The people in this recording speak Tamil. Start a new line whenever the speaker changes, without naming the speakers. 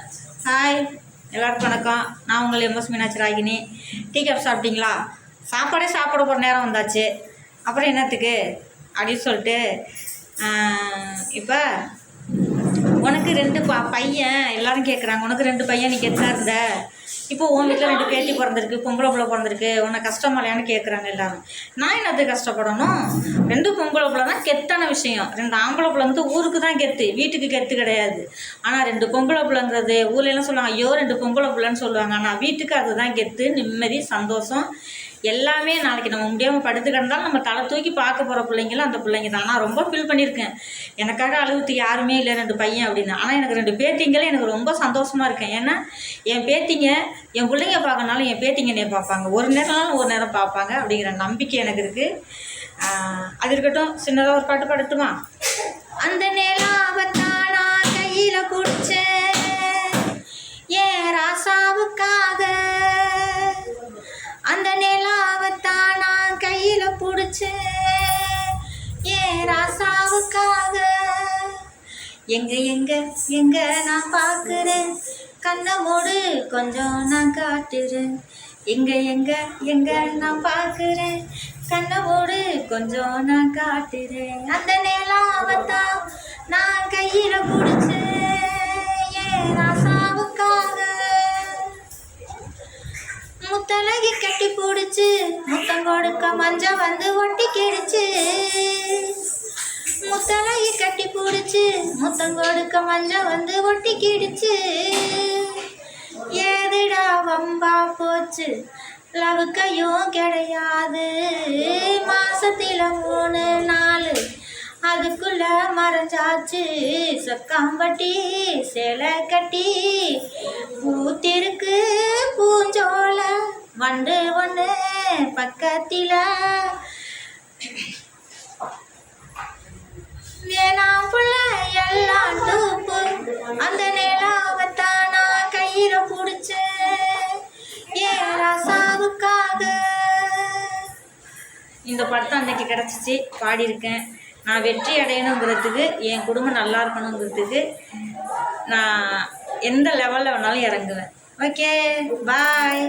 ஹாய், எல்லாருக்கும் வணக்கம். நான் உங்கள் MS Meenakshi Ragini. Tea coffee சாப்பிட்டீங்களா? சாப்பாடே சாப்பிட போகிற நேரம் வந்தாச்சு. அப்புறம் என்னத்துக்கு அப்படின்னு சொல்லிட்டு இப்போ உனக்கு 2 பையன் எல்லாரும் கேட்குறாங்க. உனக்கு 2 பையன், நீ கெத்தாக இருந்த. இப்போ உன் வீட்டில் 2 பேத்தி பிறந்திருக்கு, பொம்பளை பிள்ளை பிறந்திருக்கு, உன்னை கஷ்டமா இல்லையான்னு கேட்குறாங்க எல்லாரும். நான் என்னத்துக்கு கஷ்டப்படணும்? 2 பொம்பளை பிள்ளைனா கெத்தான விஷயம். 2 ஆம்பளை பிள்ளை வந்து ஊருக்கு தான் கெத்து, வீட்டுக்கு கெத்து கிடையாது. ஆனால் 2 பொம்பளை பிள்ளைங்கிறது ஊர்லாம் சொல்லுவாங்க, ஐயோ 2 பொம்பளை பிள்ளைன்னு சொல்லுவாங்க. ஆனால் வீட்டுக்கு அதுதான் கெத்து, நிம்மதி, சந்தோஷம் எல்லாமே. நாளைக்கு நம்ம முடியாமல் படுத்து கிடந்தாலும் நம்ம தலை தூக்கி பார்க்க போகிற பிள்ளைங்களும் அந்த பிள்ளைங்க தான். நான் ரொம்ப ஃபீல் பண்ணியிருக்கேன், எனக்காக அழுகுறதுக்கு யாருமே இல்லை 2 பையன் அப்படின்னு. ஆனால் எனக்கு 2 பேத்திங்களே எனக்கு ரொம்ப சந்தோஷமாக இருக்கேன். ஏன்னா என் பேத்திங்க என் பிள்ளைங்க பார்க்கனாலும் என் பேத்திங்க என்னை பார்ப்பாங்க, ஒரு நேரம்னாலும் ஒரு நேரம் பார்ப்பாங்க அப்படிங்கிற நம்பிக்கை எனக்கு இருக்குது. அது இருக்கட்டும், சின்னதாக ஒரு பாட்டு பாடட்டுமா? அந்த நிலாவத்தான் நான் கையில் பிடிச்சேன் ஏன் ராசாவுக்காக, அந்த நிலாவத்தான் நான் கையில் பிடிச்சேன் ஏன் ராசாவுக்காக. எங்க எங்க எங்க நான் பார்க்குறேன், கண்ணை மூடு கொஞ்சம் நான் காட்டுறேன். எங்க எங்க எங்க நான் பார்க்குறேன், கண்ணை மூடு கொஞ்சம் நான் காட்டுறேன். அந்த நிலாவத்தான் நான் கையில் பிடிச்சேன் ஏன் ராசாவுக்காக. முத்தலகி கட்டி பிடிச்சு முத்தம் கொடுக்க மஞ்சள் வந்து ஒட்டி கிடிச்சு, முத்தலகி கட்டி பிடிச்சு முத்தம் கொடுக்க மஞ்சள் வந்து ஒட்டி கிடிச்சு. ஏதுடா வம்பா போச்சு, லவுக்கையும் கிடையாது, மாசத்தில 3 நாள் அதுக்குள்ள மறைஞ்சாச்சு. சொக்காம்பட்டி சேலை கட்டி பூத்திருக்கு பூஞ்சோல வண்டு ஒன்று பக்கத்தில், வேணாம் புள்ள எல்லாம் தூப்பு, அந்த நிலாவத்தான் நான் கையில் பிடிச்சேன் ஏன் ராசாவுக்காக. இந்த படத்தை அன்னைக்கு கிடச்சிச்சு, பாடியிருக்கேன். நான் வெற்றி அடையணுங்கிறதுக்கு, என் குடும்பம் நல்லா இருக்கணுங்கிறதுக்கு நான் எந்த லெவலில் வேணாலும் இறங்குவேன். ஓகே, பாய்.